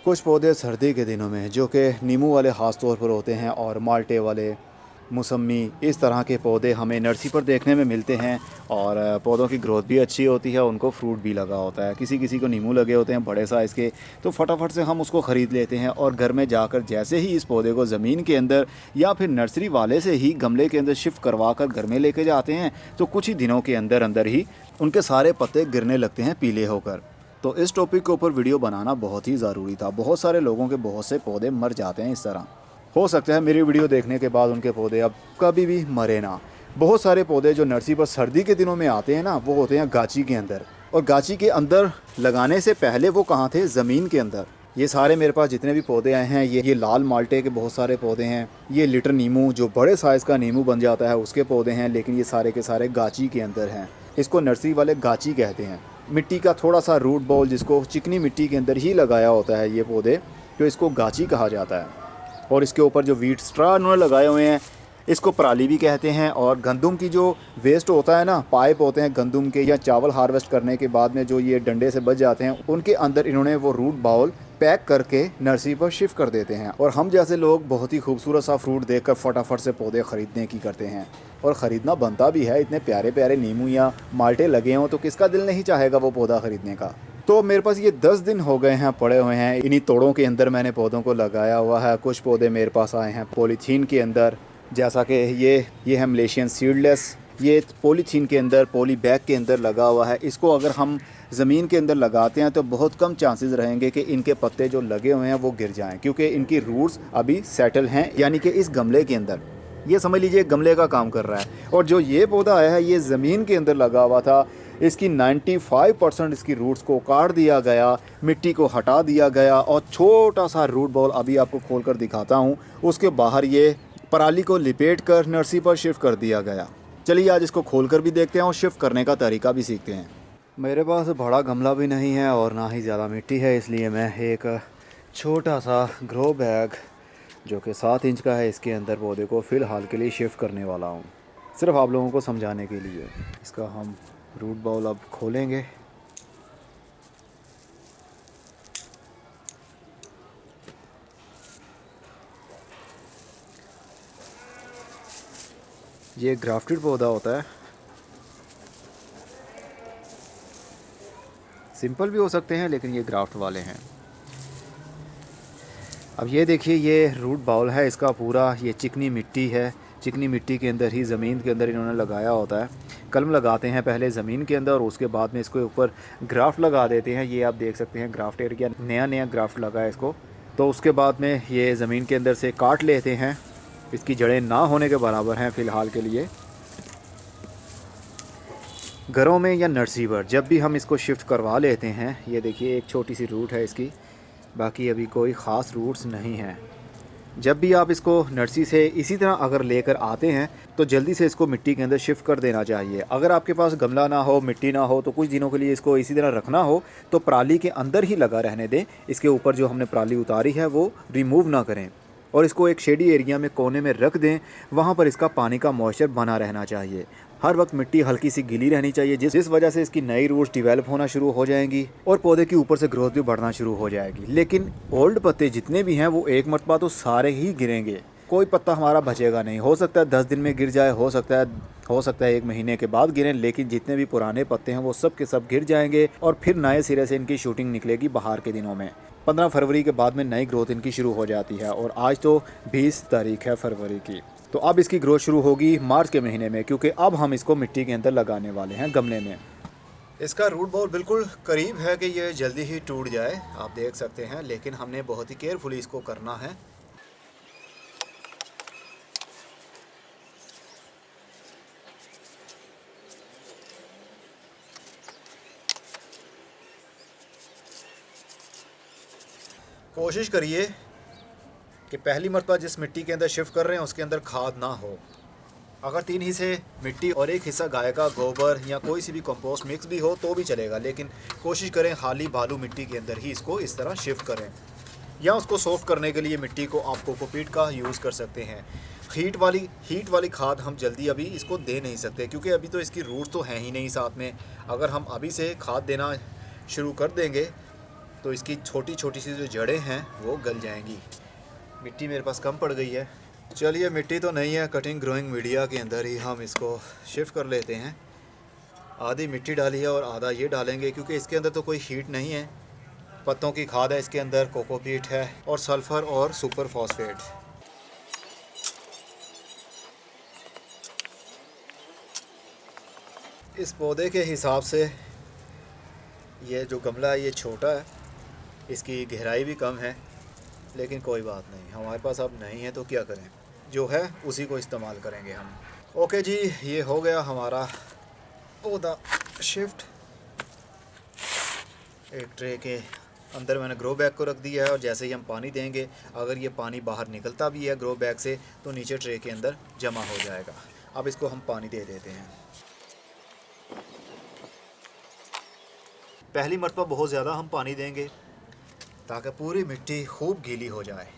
कुछ पौधे सर्दी के दिनों में जो कि नींबू वाले ख़ास तौर पर होते हैं और माल्टे वाले, मौसमी, इस तरह के पौधे हमें नर्सरी पर देखने में मिलते हैं। और पौधों की ग्रोथ भी अच्छी होती है, उनको फ्रूट भी लगा होता है। किसी किसी को नींबू लगे होते हैं बड़े साइज़ के, तो फटाफट से हम उसको ख़रीद लेते हैं और घर में जाकर जैसे ही इस पौधे को ज़मीन के अंदर या फिर नर्सरी वाले से ही गमले के अंदर शिफ्ट करवा कर घर में लेके जाते हैं, तो कुछ ही दिनों के अंदर अंदर ही उनके सारे पत्ते गिरने लगते हैं पीले होकर। तो इस टॉपिक के ऊपर वीडियो बनाना बहुत ही ज़रूरी था। बहुत सारे लोगों के बहुत से पौधे मर जाते हैं इस तरह। हो सकता है मेरी वीडियो देखने के बाद उनके पौधे अब कभी भी मरे ना। बहुत सारे पौधे जो नर्सरी पर सर्दी के दिनों में आते हैं ना, वो होते हैं गाची के अंदर। और गाची के अंदर लगाने से पहले वो कहाँ थे? ज़मीन के अंदर। ये सारे मेरे पास जितने भी पौधे आए हैं, ये लाल माल्टे के बहुत सारे पौधे हैं। ये लिटर नींबू जो बड़े साइज़ का नींबू बन जाता है उसके पौधे हैं, लेकिन ये सारे के सारे गाची के अंदर हैं। इसको नर्सरी वाले गाची कहते हैं। मिट्टी का थोड़ा सा रूट बॉल जिसको चिकनी मिट्टी के अंदर ही लगाया होता है ये पौधे, तो इसको गाची कहा जाता है। और इसके ऊपर जो वीट स्ट्रा उन्होंने लगाए हुए हैं, इसको पराली भी कहते हैं। और गंदम की जो वेस्ट होता है ना, पाइप होते हैं गंदम के या चावल हार्वेस्ट करने के बाद में जो ये डंडे से बच जाते हैं, उनके अंदर इन्होंने वो रूट बाउल पैक करके नर्सरी पर शिफ्ट कर देते हैं। और हम जैसे लोग बहुत ही खूबसूरत सा फ्रूट देखकर फटाफट से पौधे ख़रीदने की करते हैं। और ख़रीदना बनता भी है, इतने प्यारे प्यारे नींबू या माल्टे लगे हों तो किसका दिल नहीं चाहेगा वो पौधा ख़रीदने का। तो मेरे पास ये 10 दिन हो गए हैं पड़े हुए हैं। इन्हीं तोड़ों के अंदर मैंने पौधों को लगाया हुआ है। कुछ पौधे मेरे पास आए हैं पॉलीथीन के अंदर, जैसा कि ये है मलेशियन सीडलेस। ये पॉलीथीन के अंदर, पॉली बैग के अंदर लगा हुआ है। इसको अगर हम ज़मीन के अंदर लगाते हैं तो बहुत कम चांसेस रहेंगे कि इनके पत्ते जो लगे हुए हैं वो गिर जाएं, क्योंकि इनकी रूट्स अभी सेटल हैं, यानी कि इस गमले के अंदर। ये समझ लीजिए गमले का काम कर रहा है। और जो ये पौधा आया है ये ज़मीन के अंदर लगा हुआ था। इसकी 95% इसकी रूट्स को काट दिया गया, मिट्टी को हटा दिया गया और छोटा सा रूट बॉल अभी आपको खोल कर दिखाता हूँ। उसके बाहर ये पराली को लिपेट कर नर्सरी पर शिफ्ट कर दिया गया। चलिए आज इसको खोल कर भी देखते हैं और शिफ्ट करने का तरीका भी सीखते हैं। मेरे पास बड़ा गमला भी नहीं है और ना ही ज़्यादा मिट्टी है, इसलिए मैं एक छोटा सा ग्रो बैग जो कि 7 इंच का है, इसके अंदर पौधे को फ़िलहाल के लिए शिफ्ट करने वाला हूँ, सिर्फ आप लोगों को समझाने के लिए। इसका हम रूट बाउल अब खोलेंगे। ये ग्राफ्टेड पौधा होता है, सिंपल भी हो सकते हैं लेकिन ये ग्राफ्ट वाले हैं। अब ये देखिए ये रूट बाउल है इसका पूरा, ये चिकनी मिट्टी है। चिकनी मिट्टी के अंदर ही ज़मीन के अंदर इन्होंने लगाया होता है। कलम लगाते हैं पहले ज़मीन के अंदर और उसके बाद में इसके ऊपर ग्राफ्ट लगा देते हैं। ये आप देख सकते हैं ग्राफ्ट एरिया, नया नया ग्राफ्ट लगा है इसको। तो उसके बाद में ये ज़मीन के अंदर से काट लेते हैं। इसकी जड़ें ना होने के बराबर हैं फ़िलहाल के लिए। घरों में या नर्सरी पर जब भी हम इसको शिफ्ट करवा लेते हैं, ये देखिए एक छोटी सी रूट है इसकी, बाकी अभी कोई ख़ास रूट्स नहीं हैं। जब भी आप इसको नर्सरी से इसी तरह अगर लेकर आते हैं तो जल्दी से इसको मिट्टी के अंदर शिफ्ट कर देना चाहिए। अगर आपके पास गमला ना हो, मिट्टी ना हो, तो कुछ दिनों के लिए इसको इसी तरह रखना हो तो पराली के अंदर ही लगा रहने दें। इसके ऊपर जो हमने पराली उतारी है वो रिमूव ना करें और इसको एक शेडी एरिया में कोने में रख दें। वहाँ पर इसका पानी का मॉइस्चर बना रहना चाहिए। हर वक्त मिट्टी हल्की सी गीली रहनी चाहिए, जिस वजह से इसकी नई रूट्स डिवेलप होना शुरू हो जाएंगी और पौधे के ऊपर से ग्रोथ भी बढ़ना शुरू हो जाएगी। लेकिन ओल्ड पत्ते जितने भी हैं वो एक मरतबा तो सारे ही गिरेंगे, कोई पत्ता हमारा बचेगा नहीं। हो सकता है 10 दिन में गिर जाए, हो सकता है 1 महीने के बाद गिरें, लेकिन जितने भी पुराने पत्ते हैं वो सब के सब गिर जाएंगे और फिर नए सिरे से इनकी शूटिंग निकलेगी बाहर के दिनों में। 15 फरवरी के बाद में नई ग्रोथ इनकी शुरू हो जाती है और आज तो 20 तारीख है फरवरी की। तो अब इसकी ग्रोथ शुरू होगी मार्च के महीने में, क्योंकि अब हम इसको मिट्टी के अंदर लगाने वाले हैं गमले में। इसका रूट बॉल बिल्कुल करीब है कि ये जल्दी ही टूट जाए, आप देख सकते हैं, लेकिन हमने बहुत ही केयरफुली इसको करना है। कोशिश करिए कि पहली मरतबा जिस मिट्टी के अंदर शिफ्ट कर रहे हैं उसके अंदर खाद ना हो। अगर 3 हिस्से मिट्टी और 1 हिस्सा गाय का गोबर या कोई सी भी कंपोस्ट मिक्स भी हो तो भी चलेगा, लेकिन कोशिश करें हाली बालू मिट्टी के अंदर ही इसको इस तरह शिफ्ट करें। या उसको सॉफ्ट करने के लिए मिट्टी को आप कोकोपीट का यूज़ कर सकते हैं। हीट वाली खाद हम जल्दी अभी इसको दे नहीं सकते, क्योंकि अभी तो इसकी रूट्स तो हैं ही नहीं साथ में। अगर हम अभी से खाद देना शुरू कर देंगे तो इसकी छोटी छोटी सी जो जड़ें हैं वो गल जाएंगी। मिट्टी मेरे पास कम पड़ गई है। चलिए, मिट्टी तो नहीं है, कटिंग ग्रोइंग मीडिया के अंदर ही हम इसको शिफ्ट कर लेते हैं। आधी मिट्टी डाली है और आधा ये डालेंगे, क्योंकि इसके अंदर तो कोई हीट नहीं है। पत्तों की खाद है इसके अंदर, कोकोपीट है और सल्फ़र और सुपर फॉस्फेट। इस पौधे के हिसाब से ये जो गमला है ये छोटा है, इसकी गहराई भी कम है, लेकिन कोई बात नहीं, हमारे पास अब नहीं है तो क्या करें, जो है उसी को इस्तेमाल करेंगे हम। ओके जी, ये हो गया हमारा पौधा शिफ्ट। एक ट्रे के अंदर मैंने ग्रो बैग को रख दिया है और जैसे ही हम पानी देंगे, अगर ये पानी बाहर निकलता भी है ग्रो बैग से तो नीचे ट्रे के अंदर जमा हो जाएगा। अब इसको हम पानी दे देते हैं। पहली मरतबा बहुत ज़्यादा हम पानी देंगे ताकि पूरी मिट्टी खूब गीली हो जाए।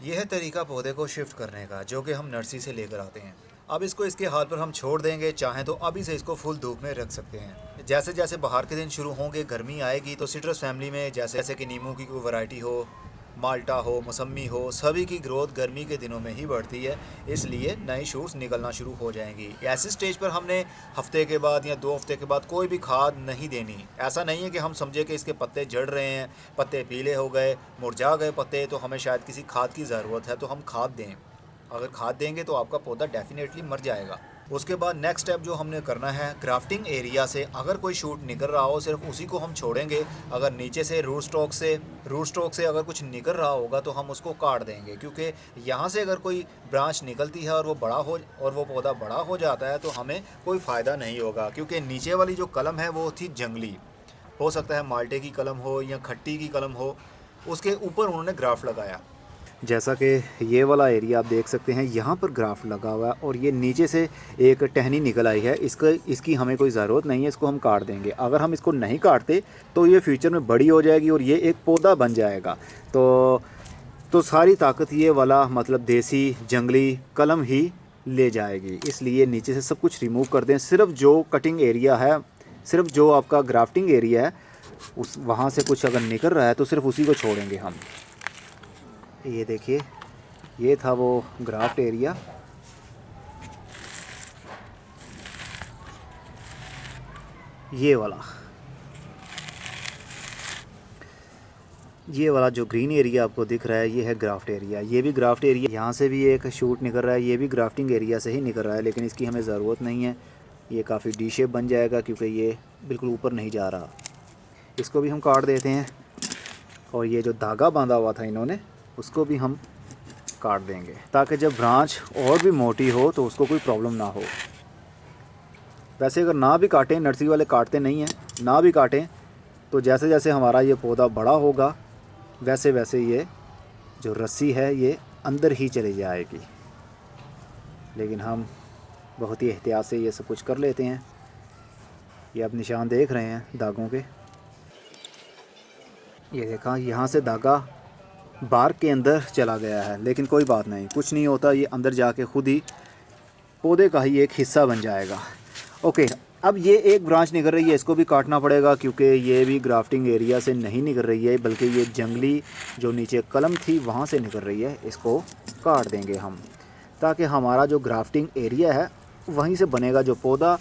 यह है तरीका पौधे को शिफ्ट करने का, जो कि हम नर्सरी से लेकर आते हैं। अब इसको इसके हाल पर हम छोड़ देंगे, चाहें तो अभी से इसको फुल धूप में रख सकते हैं। जैसे जैसे बाहर के दिन शुरू होंगे, गर्मी आएगी, तो सिट्रस फैमिली में जैसे कि नींबू की कोई वैरायटी हो, माल्टा हो, मौसमी हो, सभी की ग्रोथ गर्मी के दिनों में ही बढ़ती है, इसलिए नई शूट्स निकलना शुरू हो जाएंगी। ऐसी स्टेज पर हमने हफ्ते के बाद या 2 हफ्ते के बाद कोई भी खाद नहीं देनी। ऐसा नहीं है कि हम समझे कि इसके पत्ते झड़ रहे हैं, पत्ते पीले हो गए, मुरझा गए पत्ते, तो हमें शायद किसी खाद की ज़रूरत है तो हम खाद दें। अगर खाद देंगे तो आपका पौधा डेफिनेटली मर जाएगा। उसके बाद नेक्स्ट स्टेप जो हमने करना है, ग्राफ्टिंग एरिया से अगर कोई शूट निकल रहा हो सिर्फ उसी को हम छोड़ेंगे। अगर नीचे से रूट स्टॉक से अगर कुछ निकल रहा होगा तो हम उसको काट देंगे, क्योंकि यहाँ से अगर कोई ब्रांच निकलती है और वो पौधा बड़ा हो जाता है तो हमें कोई फ़ायदा नहीं होगा, क्योंकि नीचे वाली जो कलम है वो थी जंगली, हो सकता है माल्टे की कलम हो या खट्टी की कलम हो, उसके ऊपर उन्होंने ग्राफ्ट लगाया। जैसा कि ये वाला एरिया आप देख सकते हैं, यहाँ पर ग्राफ्ट लगा हुआ है और ये नीचे से एक टहनी निकल आई है। इसकी हमें कोई ज़रूरत नहीं है, इसको हम काट देंगे। अगर हम इसको नहीं काटते तो ये फ्यूचर में बड़ी हो जाएगी और ये एक पौधा बन जाएगा। तो सारी ताकत ये वाला मतलब देसी जंगली कलम ही ले जाएगी, इसलिए नीचे से सब कुछ रिमूव कर दें। सिर्फ जो कटिंग एरिया है, सिर्फ जो आपका ग्राफ्टिंग एरिया है, उस वहाँ से कुछ अगर निकल रहा है तो सिर्फ उसी को छोड़ेंगे हम। ये देखिए, ये था वो ग्राफ्ट एरिया। ये वाला जो ग्रीन एरिया आपको दिख रहा है ये है ग्राफ्ट एरिया। ये भी ग्राफ्ट एरिया, यहाँ से भी एक शूट निकल रहा है, ये भी ग्राफ्टिंग एरिया से ही निकल रहा है, लेकिन इसकी हमें ज़रूरत नहीं है। ये काफ़ी डी शेप बन जाएगा क्योंकि ये बिल्कुल ऊपर नहीं जा रहा। इसको भी हम काट देते हैं और ये जो धागा बांधा हुआ था इन्होंने, उसको भी हम काट देंगे ताकि जब ब्रांच और भी मोटी हो तो उसको कोई प्रॉब्लम ना हो। वैसे अगर ना भी काटें, नर्सरी वाले काटते नहीं हैं, ना भी काटें तो जैसे जैसे हमारा ये पौधा बड़ा होगा वैसे वैसे ये जो रस्सी है ये अंदर ही चली जाएगी। लेकिन हम बहुत ही एहतियात से ये सब कुछ कर लेते हैं। ये आप निशान देख रहे हैं धागों के, ये देखा, यहाँ से धागा बार्क के अंदर चला गया है, लेकिन कोई बात नहीं, कुछ नहीं होता, ये अंदर जाके खुद ही पौधे का ही एक हिस्सा बन जाएगा। ओके, अब ये एक ब्रांच निकल रही है, इसको भी काटना पड़ेगा क्योंकि ये भी ग्राफ्टिंग एरिया से नहीं निकल रही है, बल्कि ये जंगली जो नीचे कलम थी वहाँ से निकल रही है। इसको काट देंगे हम ताकि हमारा जो ग्राफ्टिंग एरिया है वहीं से बनेगा जो पौधा,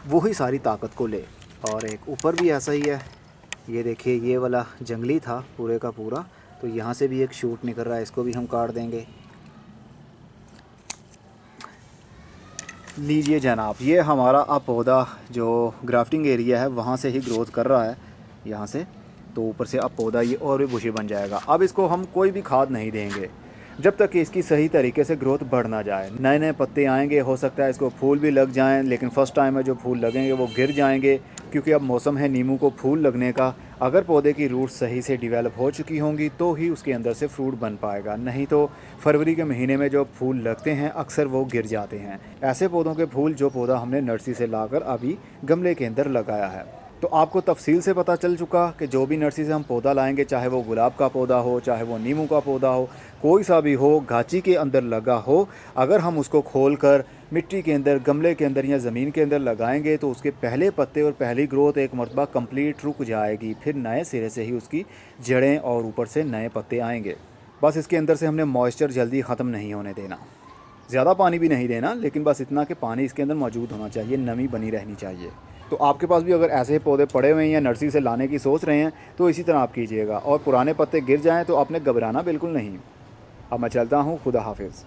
वही सारी ताकत को ले। और एक ऊपर भी ऐसा ही है, ये देखिए, ये वाला जंगली था पूरे का पूरा, तो यहाँ से भी एक शूट निकल रहा है, इसको भी हम काट देंगे। लीजिए जनाब, ये हमारा अब पौधा जो ग्राफ्टिंग एरिया है वहाँ से ही ग्रोथ कर रहा है, यहाँ से, तो ऊपर से अब पौधा ये और भी बुशी बन जाएगा। अब इसको हम कोई भी खाद नहीं देंगे जब तक कि इसकी सही तरीके से ग्रोथ बढ़ ना जाए। नए नए पत्ते आएंगे, हो सकता है इसको फूल भी लग जाएं, लेकिन फ़र्स्ट टाइम में जो फूल लगेंगे वो गिर जाएंगे, क्योंकि अब मौसम है नींबू को फूल लगने का। अगर पौधे की रूट्स सही से डेवलप हो चुकी होंगी तो ही उसके अंदर से फ्रूट बन पाएगा, नहीं तो फरवरी के महीने में जो फूल लगते हैं अक्सर वो गिर जाते हैं। ऐसे पौधों के फूल जो पौधा हमने नर्सरी से लाकर अभी गमले के अंदर लगाया है। तो आपको तफसील से पता चल चुका कि जो भी नर्सरी से हम पौधा लाएंगे, चाहे वो गुलाब का पौधा हो, चाहे वो नींबू का पौधा हो, कोई सा भी हो, गाची के अंदर लगा हो, अगर हम उसको खोल कर मिट्टी के अंदर, गमले के अंदर या ज़मीन के अंदर लगाएंगे तो उसके पहले पत्ते और पहली ग्रोथ एक मरतबा कंप्लीट रुक जाएगी। फिर नए सिरे से ही उसकी जड़ें और ऊपर से नए पत्ते आएंगे। बस इसके अंदर से हमने मॉइस्चर जल्दी ख़त्म नहीं होने देना, ज़्यादा पानी भी नहीं देना, लेकिन बस इतना कि पानी इसके अंदर मौजूद होना चाहिए, नमी बनी रहनी चाहिए। तो आपके पास भी अगर ऐसे पौधे पड़े हुए हैं या नर्सरी से लाने की सोच रहे हैं तो इसी तरह आप कीजिएगा। और पुराने पत्ते गिर जाएं तो आपने घबराना बिल्कुल नहीं। अब मैं चलता हूँ, खुदा हाफिज़।